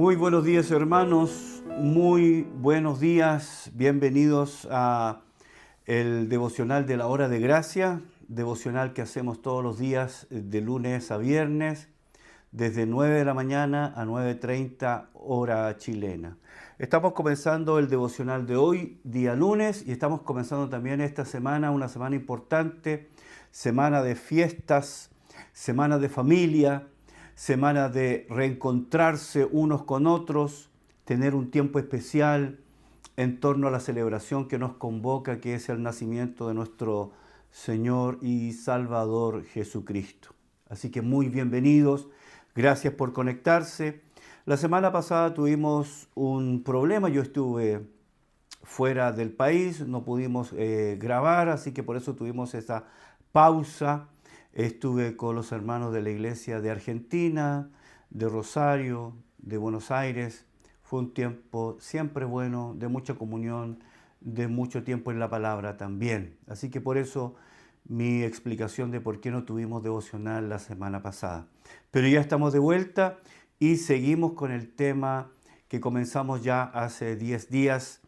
Muy buenos días, hermanos, muy buenos días, bienvenidos a el devocional de la hora de gracia, devocional que hacemos todos los días de lunes a viernes, desde 9 de la mañana a 9:30 hora chilena. Estamos comenzando el devocional de hoy, día lunes, y estamos comenzando también esta semana, una semana importante, semana de fiestas, semana de familia, semana de reencontrarse unos con otros, tener un tiempo especial en torno a la celebración que nos convoca, que es el nacimiento de nuestro Señor y Salvador Jesucristo. Así que muy bienvenidos, gracias por conectarse. La semana pasada tuvimos un problema, yo estuve fuera del país, no pudimos grabar, así que por eso tuvimos esa pausa. Estuve con los hermanos de la iglesia de Argentina, de Rosario, de Buenos Aires. Fue un tiempo siempre bueno, de mucha comunión, de mucho tiempo en la palabra también. Así que por eso mi explicación de por qué no tuvimos devocional la semana pasada. Pero ya estamos de vuelta y seguimos con el tema que comenzamos ya hace 10 días,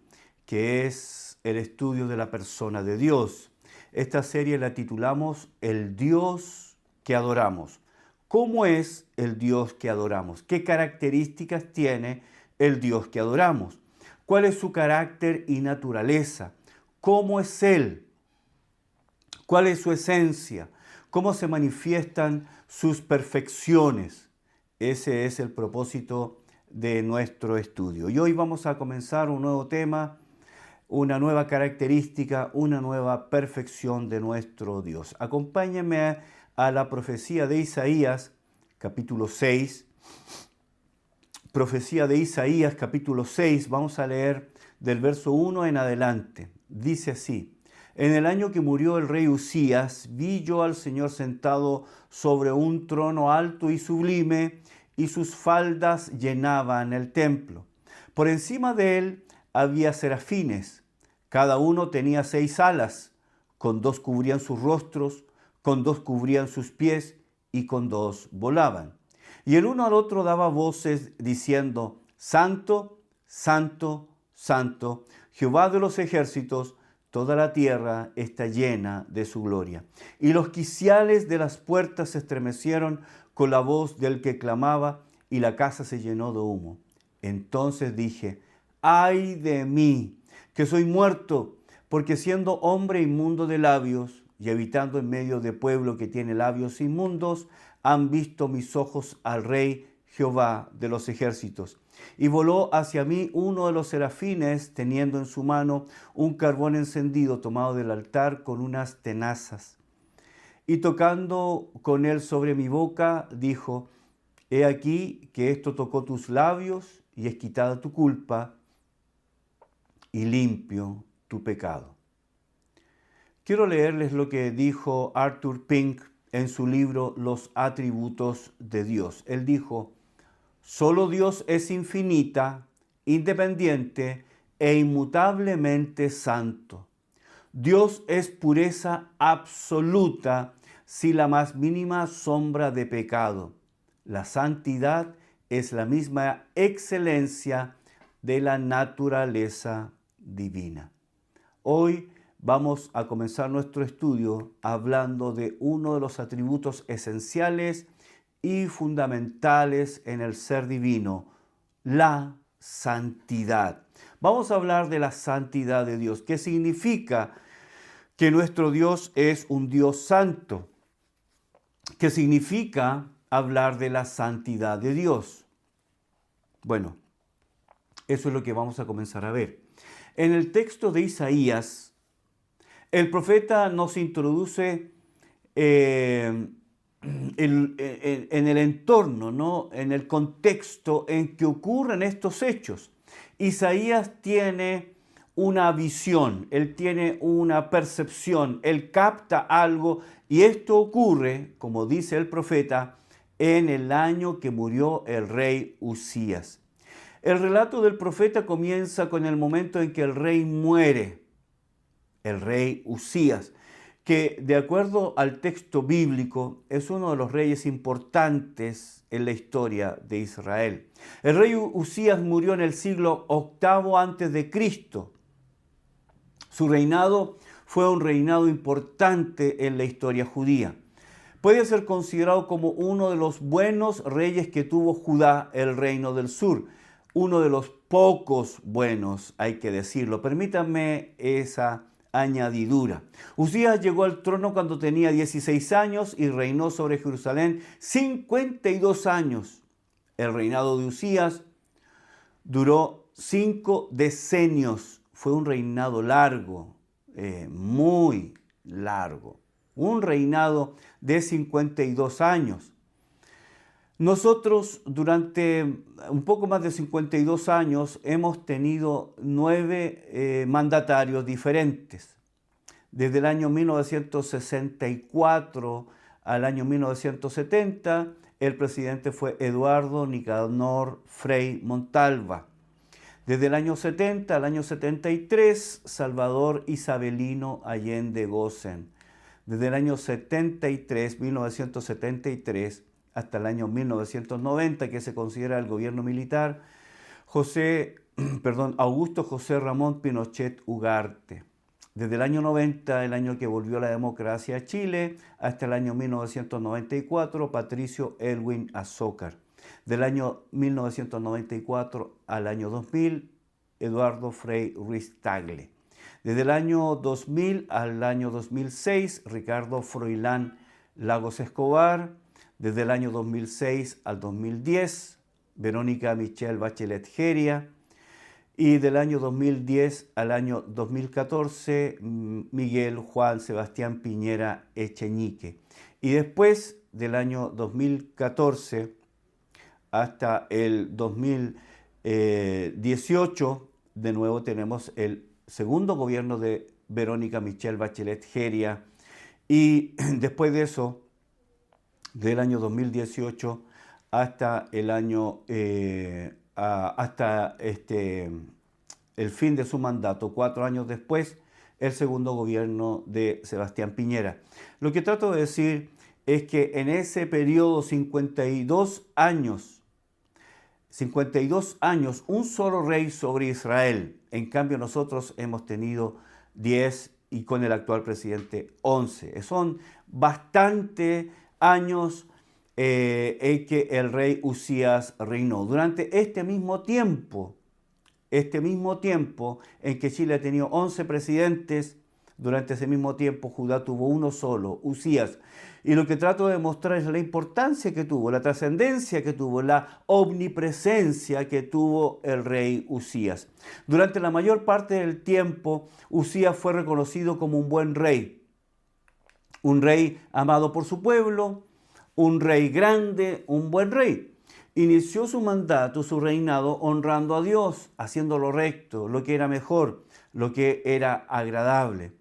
que es el estudio de la persona de Dios. Esta serie la titulamos El Dios que adoramos. ¿Cómo es el Dios que adoramos? ¿Qué características tiene el Dios que adoramos? ¿Cuál es su carácter y naturaleza? ¿Cómo es Él? ¿Cuál es su esencia? ¿Cómo se manifiestan sus perfecciones? Ese es el propósito de nuestro estudio. Y hoy vamos a comenzar un nuevo tema, una nueva característica, una nueva perfección de nuestro Dios. Acompáñenme a la profecía de Isaías, capítulo 6. Profecía de Isaías, capítulo 6, vamos a leer del verso 1 en adelante. Dice así: En el año que murió el rey Usías, vi yo al Señor sentado sobre un trono alto y sublime, y sus faldas llenaban el templo. Por encima de él había serafines, cada uno tenía 6 alas, con 2 cubrían sus rostros, con 2 cubrían sus pies, y con 2 volaban. Y el uno al otro daba voces diciendo: Santo, Santo, Santo, Jehová de los ejércitos, toda la tierra está llena de su gloria. Y los quiciales de las puertas se estremecieron con la voz del que clamaba, y la casa se llenó de humo. Entonces dije: ¡ay de mí, que soy muerto! Porque siendo hombre inmundo de labios y habitando en medio de pueblo que tiene labios inmundos, han visto mis ojos al Rey Jehová de los ejércitos. Y voló hacia mí uno de los serafines, teniendo en su mano un carbón encendido tomado del altar con unas tenazas. Y tocando con él sobre mi boca, dijo: He aquí que esto tocó tus labios, y es quitada tu culpa, y limpio tu pecado. Quiero leerles lo que dijo Arthur Pink en su libro Los atributos de Dios. Él dijo: solo Dios es infinita, independiente e inmutablemente santo. Dios es pureza absoluta sin la más mínima sombra de pecado. La santidad es la misma excelencia de la naturaleza divina. Hoy vamos a comenzar nuestro estudio hablando de uno de los atributos esenciales y fundamentales en el ser divino, la santidad. Vamos a hablar de la santidad de Dios. ¿Qué significa que nuestro Dios es un Dios santo? ¿Qué significa hablar de la santidad de Dios? Bueno, eso es lo que vamos a comenzar a ver. En el texto de Isaías, el profeta nos introduce en el entorno, ¿no? En el contexto en que ocurren estos hechos. Isaías tiene una visión, él tiene una percepción, él capta algo, y esto ocurre, como dice el profeta, en el año que murió el rey Usías. El relato del profeta comienza con el momento en que el rey muere, el rey Usías, que de acuerdo al texto bíblico es uno de los reyes importantes en la historia de Israel. El rey Usías murió en el siglo VIII antes de Cristo. Su reinado fue un reinado importante en la historia judía. Puede ser considerado como uno de los buenos reyes que tuvo Judá, el reino del sur. Uno de los pocos buenos, hay que decirlo. Permítanme esa añadidura. Usías llegó al trono cuando tenía 16 años y reinó sobre Jerusalén 52 años. El reinado de Usías duró 5 decenios. Fue un reinado largo, muy largo. Un reinado de 52 años. Nosotros durante un poco más de 52 años hemos tenido 9 mandatarios diferentes. Desde el año 1964 al año 1970, el presidente fue Eduardo Nicanor Frei Montalva. Desde el año 70 al año 73, Salvador Isabelino Allende Gossen. Desde el año 1973, hasta el año 1990, que se considera el gobierno militar, Augusto José Ramón Pinochet Ugarte. Desde el año 90, el año que volvió la democracia a Chile, hasta el año 1994, Patricio Elwin Azócar. Del año 1994 al año 2000, Eduardo Frei Ruiz Tagle. Desde el año 2000 al año 2006, Ricardo Froilán Lagos Escobar. Desde el año 2006 al 2010, Verónica Michelle Bachelet Jeria. Y del año 2010 al año 2014, Miguel Juan Sebastián Piñera Echeñique. Y después del año 2014 hasta el 2018, de nuevo tenemos el segundo gobierno de Verónica Michelle Bachelet Jeria. Y después de eso, del año 2018 hasta el año el fin de su mandato, 4 años después, el segundo gobierno de Sebastián Piñera. Lo que trato de decir es que en ese periodo, 52 años, un solo rey sobre Israel. En cambio, nosotros hemos tenido 10 y con el actual presidente 11. Son bastante años en que el rey Usías reinó. Durante este mismo tiempo en que Chile ha tenido 11 presidentes, durante ese mismo tiempo Judá tuvo uno solo, Usías. Y lo que trato de mostrar es la importancia que tuvo, la trascendencia que tuvo, la omnipresencia que tuvo el rey Usías. Durante la mayor parte del tiempo, Usías fue reconocido como un buen rey. Un rey amado por su pueblo, un rey grande, un buen rey. Inició su mandato, su reinado, honrando a Dios, haciendo lo recto, lo que era mejor, lo que era agradable.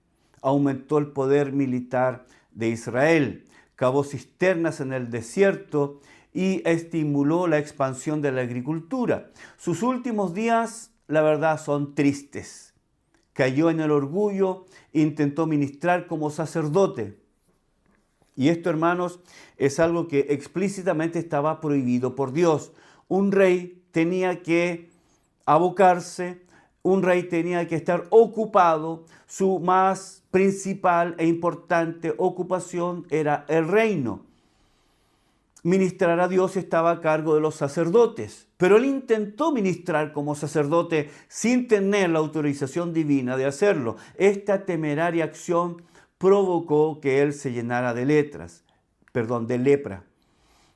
Aumentó el poder militar de Israel, cavó cisternas en el desierto y estimuló la expansión de la agricultura. Sus últimos días, la verdad, son tristes. Cayó en el orgullo, intentó ministrar como sacerdote. Y esto, hermanos, es algo que explícitamente estaba prohibido por Dios. Un rey tenía que abocarse, un rey tenía que estar ocupado. Su más principal e importante ocupación era el reino. Ministrar a Dios estaba a cargo de los sacerdotes, pero él intentó ministrar como sacerdote sin tener la autorización divina de hacerlo. Esta temeraria acción provocó que él se llenara de lepra.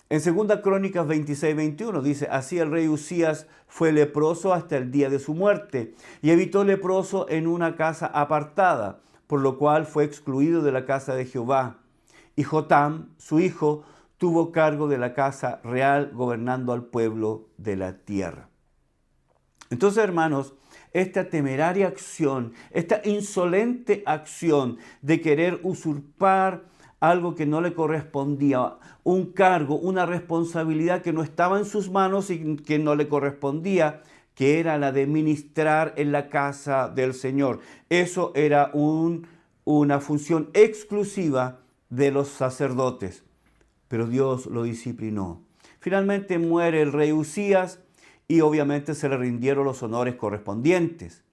En 2 Crónicas 26-21 dice: así el rey Usías fue leproso hasta el día de su muerte y habitó leproso en una casa apartada, por lo cual fue excluido de la casa de Jehová. Y Jotam, su hijo, tuvo cargo de la casa real, gobernando al pueblo de la tierra. Entonces, hermanos, esta temeraria acción, esta insolente acción de querer usurpar algo que no le correspondía, un cargo, una responsabilidad que no estaba en sus manos y que no le correspondía, que era la de ministrar en la casa del Señor. Eso era un una función exclusiva de los sacerdotes, pero Dios lo disciplinó. Finalmente muere el rey Uzías y obviamente se le rindieron los honores correspondientes.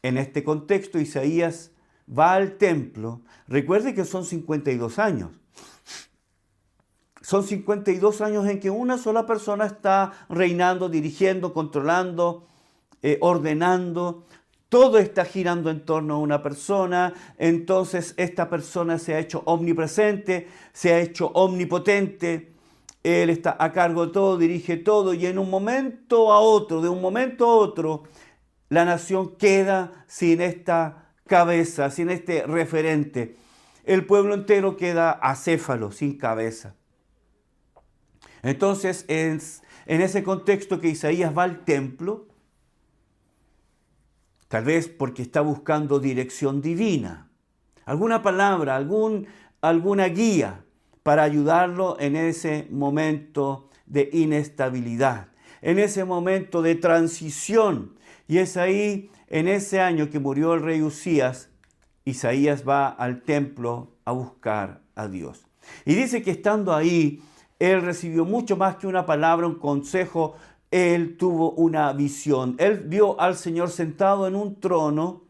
En este contexto, Isaías va al templo. Recuerde que son 52 años. Son 52 años en que una sola persona está reinando, dirigiendo, controlando, ordenando. Todo está girando en torno a una persona. Entonces esta persona se ha hecho omnipresente, se ha hecho omnipotente. Él está a cargo de todo, dirige todo, y en un momento a otro, de un momento a otro, la nación queda sin esta cabeza, sin este referente. El pueblo entero queda acéfalo, sin cabeza. Entonces, es en ese contexto que Isaías va al templo, tal vez porque está buscando dirección divina, alguna palabra, alguna guía para ayudarlo en ese momento de inestabilidad, en ese momento de transición. Y es ahí, en ese año que murió el rey Uzías, Isaías va al templo a buscar a Dios. Y dice que estando ahí, él recibió mucho más que una palabra, un consejo. Él tuvo una visión. Él vio al Señor sentado en un trono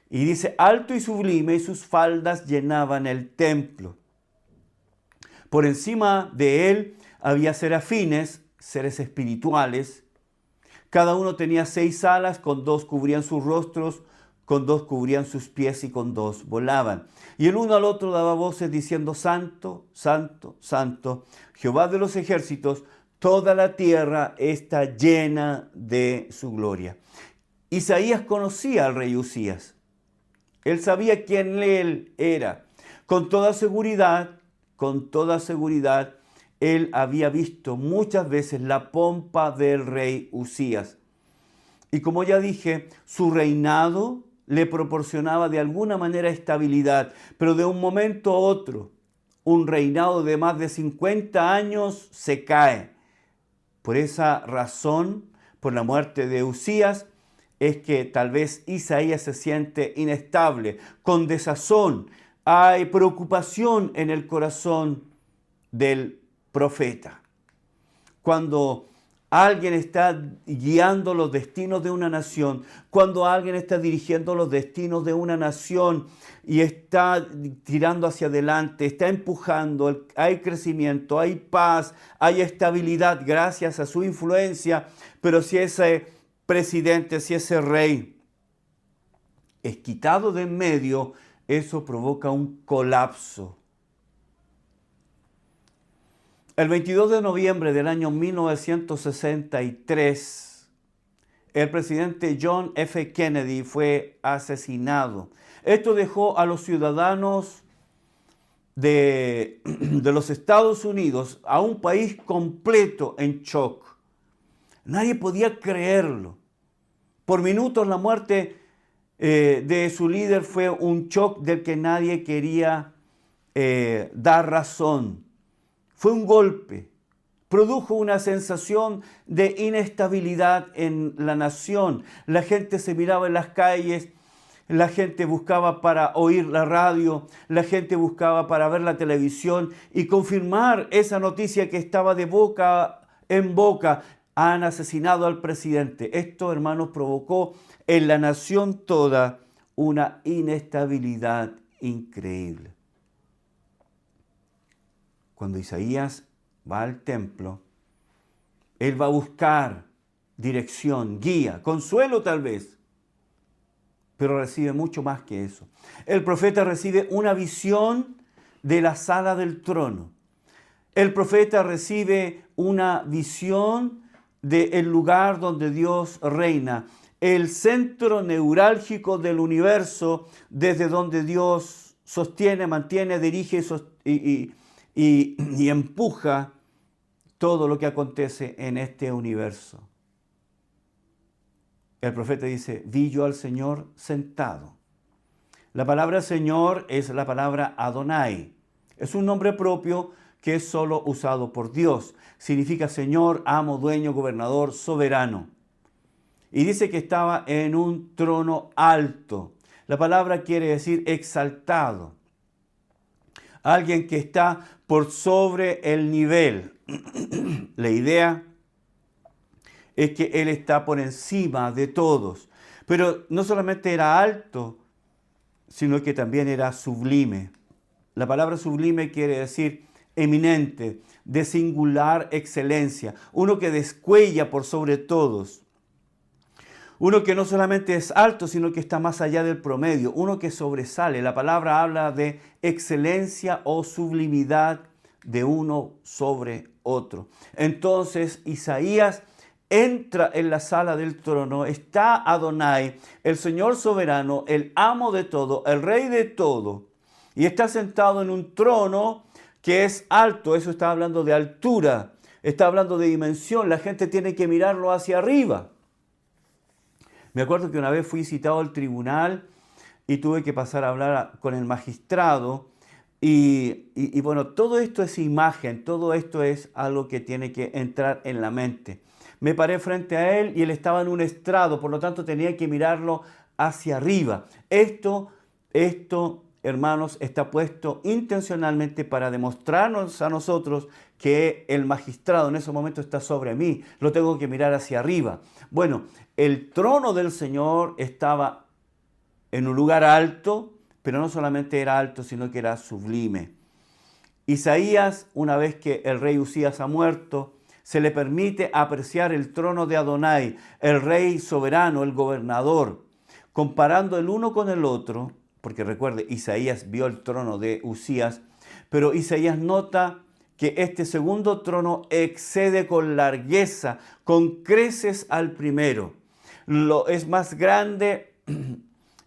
y dice, alto y sublime, y sus faldas llenaban el templo. Por encima de él había serafines, seres espirituales. Cada uno tenía 6 alas, con 2 cubrían sus rostros, con 2 cubrían sus pies y con 2 volaban. Y el uno al otro daba voces diciendo, Santo, Santo, Santo, Jehová de los ejércitos, toda la tierra está llena de su gloria. Isaías conocía al rey Uzías. Él sabía quién él era. Con toda seguridad, él había visto muchas veces la pompa del rey Uzías. Y como ya dije, su reinado le proporcionaba de alguna manera estabilidad, pero de un momento a otro, un reinado de más de 50 años se cae. Por esa razón, por la muerte de Uzías, es que tal vez Isaías se siente inestable, con desazón. Hay preocupación en el corazón del profeta. Cuando alguien está guiando los destinos de una nación, cuando alguien está dirigiendo los destinos de una nación y está tirando hacia adelante, está empujando, hay crecimiento, hay paz, hay estabilidad gracias a su influencia, pero si ese presidente, si ese rey es quitado de en medio, eso provoca un colapso. El 22 de noviembre del año 1963, el presidente John F. Kennedy fue asesinado. Esto dejó a los ciudadanos de los Estados Unidos, a un país completo, en shock. Nadie podía creerlo. Por minutos la muerte de su líder fue un shock del que nadie quería dar razón. Fue un golpe, produjo una sensación de inestabilidad en la nación. La gente se miraba en las calles, la gente buscaba para oír la radio, la gente buscaba para ver la televisión y confirmar esa noticia que estaba de boca en boca. Han asesinado al presidente. Esto, hermanos, provocó en la nación toda una inestabilidad increíble. Cuando Isaías va al templo, él va a buscar dirección, guía, consuelo tal vez, pero recibe mucho más que eso. El profeta recibe una visión de la sala del trono. El profeta recibe una visión del lugar donde Dios reina, el centro neurálgico del universo, desde donde Dios sostiene, mantiene, dirige y empuja todo lo que acontece en este universo. El profeta dice, vi yo al Señor sentado. La palabra Señor es la palabra Adonai. Es un nombre propio que es solo usado por Dios. Significa Señor, amo, dueño, gobernador, soberano. Y dice que estaba en un trono alto. La palabra quiere decir exaltado. Alguien que está por sobre el nivel. La idea es que Él está por encima de todos. Pero no solamente era alto, sino que también era sublime. La palabra sublime quiere decir eminente, de singular excelencia. Uno que descuella por sobre todos. Uno que no solamente es alto, sino que está más allá del promedio. Uno que sobresale. La palabra habla de excelencia o sublimidad de uno sobre otro. Entonces Isaías entra en la sala del trono. Está Adonai, el Señor soberano, el amo de todo, el rey de todo. Y está sentado en un trono que es alto. Eso está hablando de altura. Está hablando de dimensión. La gente tiene que mirarlo hacia arriba. Me acuerdo que una vez fui citado al tribunal y tuve que pasar a hablar con el magistrado. Y bueno, todo esto es imagen, todo esto es algo que tiene que entrar en la mente. Me paré frente a él y él estaba en un estrado, por lo tanto tenía que mirarlo hacia arriba. Esto, hermanos, está puesto intencionalmente para demostrarnos a nosotros que el magistrado en ese momento está sobre mí. Lo tengo que mirar hacia arriba. Bueno, el trono del Señor estaba en un lugar alto, pero no solamente era alto, sino que era sublime. Isaías, una vez que el rey Usías ha muerto, se le permite apreciar el trono de Adonai, el rey soberano, el gobernador, comparando el uno con el otro, porque recuerde, Isaías vio el trono de Usías, pero Isaías nota que este segundo trono excede con largueza, con creces al primero. Es más grande,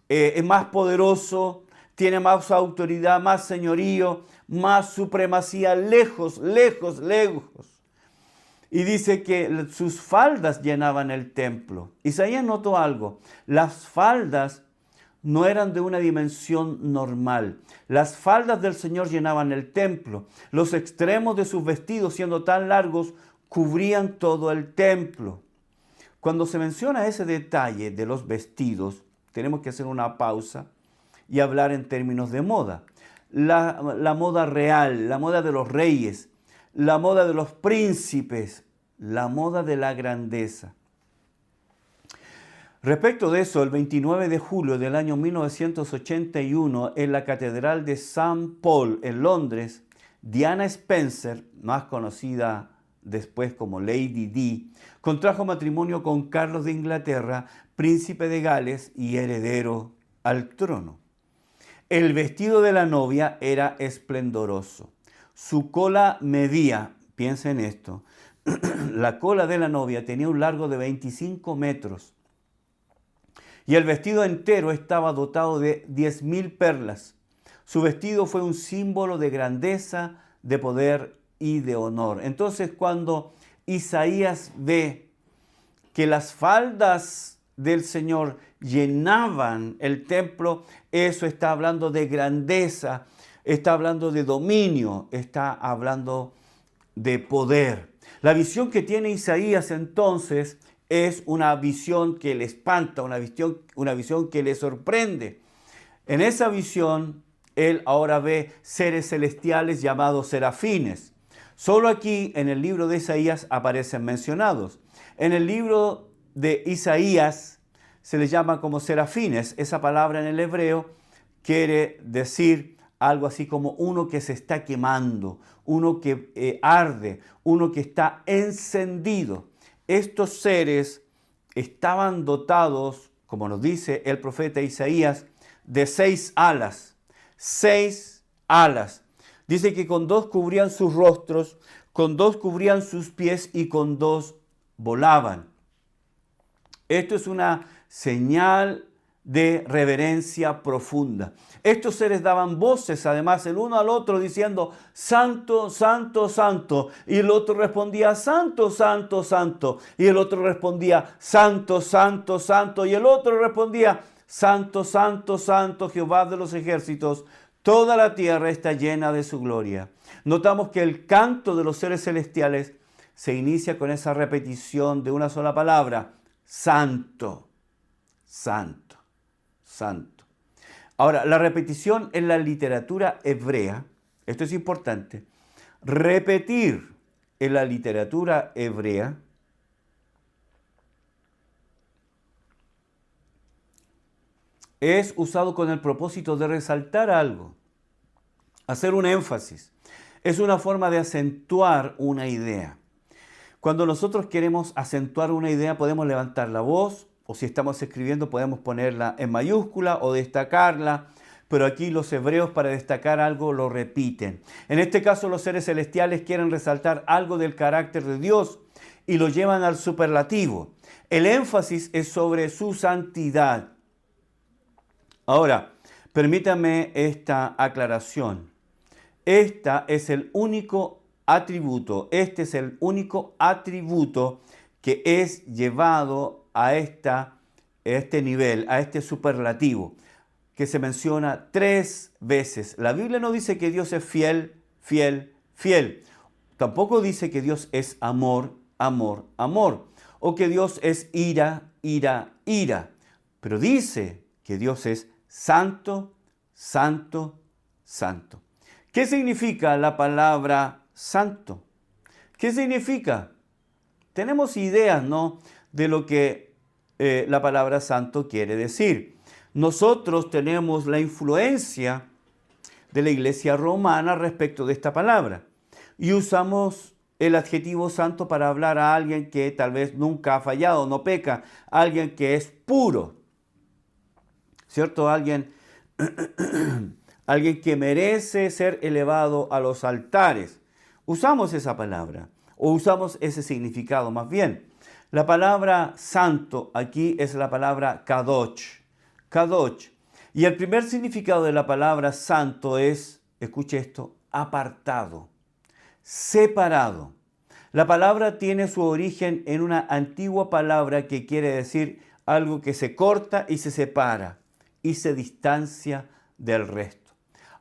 es más poderoso, tiene más autoridad, más señorío, más supremacía, lejos, lejos, lejos. Y dice que sus faldas llenaban el templo. Isaías notó algo. Las faldas no eran de una dimensión normal. Las faldas del Señor llenaban el templo. Los extremos de sus vestidos, siendo tan largos, cubrían todo el templo. Cuando se menciona ese detalle de los vestidos, tenemos que hacer una pausa y hablar en términos de moda. La moda real, la moda de los reyes, la moda de los príncipes, la moda de la grandeza. Respecto de eso, el 29 de julio del año 1981, en la Catedral de St. Paul, en Londres, Diana Spencer, más conocida después como Lady Di, contrajo matrimonio con Carlos de Inglaterra, príncipe de Gales y heredero al trono. El vestido de la novia era esplendoroso. Su cola medía, piensa en esto, la cola de la novia tenía un largo de 25 metros y el vestido entero estaba dotado de 10.000 perlas. Su vestido fue un símbolo de grandeza, de poder y de honor. Entonces, cuando Isaías ve que las faldas del Señor llenaban el templo, eso está hablando de grandeza, está hablando de dominio, está hablando de poder. La visión que tiene Isaías entonces es una visión que le espanta, una visión que le sorprende. En esa visión, él ahora ve seres celestiales llamados serafines. Solo aquí en el libro de Isaías aparecen mencionados. En el libro de Isaías se les llama como serafines. Esa palabra en el hebreo quiere decir algo así como uno que se está quemando, uno que arde, uno que está encendido. Estos seres estaban dotados, como nos dice el profeta Isaías, de 6 alas. 6 alas. Dice que con 2 cubrían sus rostros, con 2 cubrían sus pies y con 2 volaban. Esto es una señal de reverencia profunda. Estos seres daban voces, además, el uno al otro diciendo, Santo, Santo, Santo. Y el otro respondía, Santo, Santo, Santo. Y el otro respondía, Santo, Santo, Santo. Y el otro respondía, Santo, Santo, Santo, Jehová de los ejércitos. Toda la tierra está llena de su gloria. Notamos que el canto de los seres celestiales se inicia con esa repetición de una sola palabra, Santo, Santo, Santo. Ahora, la repetición en la literatura hebrea, esto es importante, repetir en la literatura hebrea es usado con el propósito de resaltar algo, hacer un énfasis. Es una forma de acentuar una idea. Cuando nosotros queremos acentuar una idea, podemos levantar la voz, o si estamos escribiendo podemos ponerla en mayúscula o destacarla, pero aquí los hebreos para destacar algo lo repiten. En este caso los seres celestiales quieren resaltar algo del carácter de Dios y lo llevan al superlativo. El énfasis es sobre su santidad. Ahora, permítame esta aclaración. Este es el único atributo que es llevado a este nivel, a este superlativo, que se menciona 3 veces. La Biblia no dice que Dios es fiel, fiel, fiel. Tampoco dice que Dios es amor, amor, amor. O que Dios es ira, ira, ira. Pero dice que Dios es santo, santo, santo. ¿Qué significa la palabra santo? ¿Qué significa? Tenemos ideas, ¿no?, de lo que la palabra santo quiere decir. Nosotros tenemos la influencia de la Iglesia romana respecto de esta palabra y usamos el adjetivo santo para hablar a alguien que tal vez nunca ha fallado, no peca, alguien que es puro, ¿cierto? Alguien que merece ser elevado a los altares. Usamos esa palabra, o usamos ese significado más bien. La palabra santo aquí es la palabra kadosh, kadosh. Y el primer significado de la palabra santo es, escuche esto, apartado, separado. La palabra tiene su origen en una antigua palabra que quiere decir algo que se corta y se separa y se distancia del resto.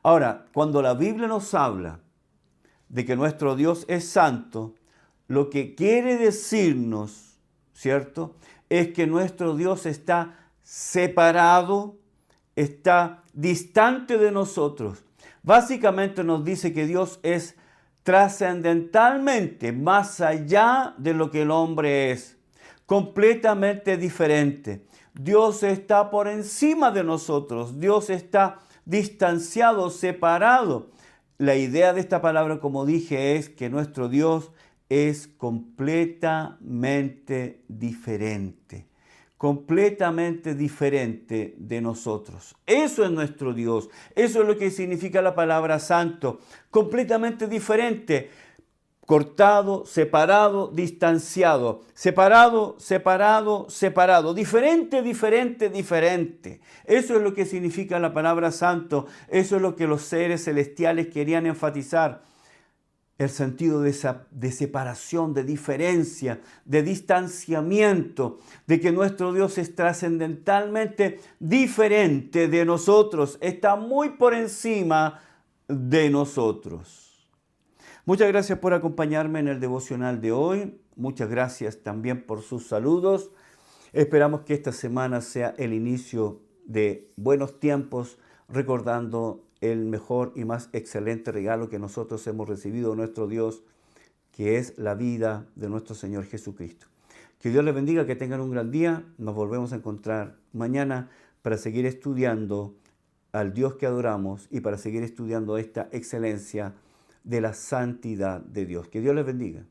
Ahora, cuando la Biblia nos habla de que nuestro Dios es santo, lo que quiere decirnos, ¿cierto?, es que nuestro Dios está separado, está distante de nosotros. Básicamente nos dice que Dios es trascendentalmente más allá de lo que el hombre es, completamente diferente. Dios está por encima de nosotros, Dios está distanciado, separado. La idea de esta palabra, como dije, es que nuestro Dios es completamente diferente de nosotros. Eso es nuestro Dios. Eso es lo que significa la palabra santo. Completamente diferente. Cortado, separado, distanciado. Separado, separado, separado. Diferente, diferente, diferente. Eso es lo que significa la palabra santo. Eso es lo que los seres celestiales querían enfatizar. El sentido de separación, de diferencia, de distanciamiento, de que nuestro Dios es trascendentalmente diferente de nosotros, está muy por encima de nosotros. Muchas gracias por acompañarme en el devocional de hoy. Muchas gracias también por sus saludos. Esperamos que esta semana sea el inicio de buenos tiempos, recordando el mejor y más excelente regalo que nosotros hemos recibido de nuestro Dios, que es la vida de nuestro Señor Jesucristo. Que Dios les bendiga, que tengan un gran día. Nos volvemos a encontrar mañana para seguir estudiando al Dios que adoramos y para seguir estudiando esta excelencia de la santidad de Dios. Que Dios les bendiga.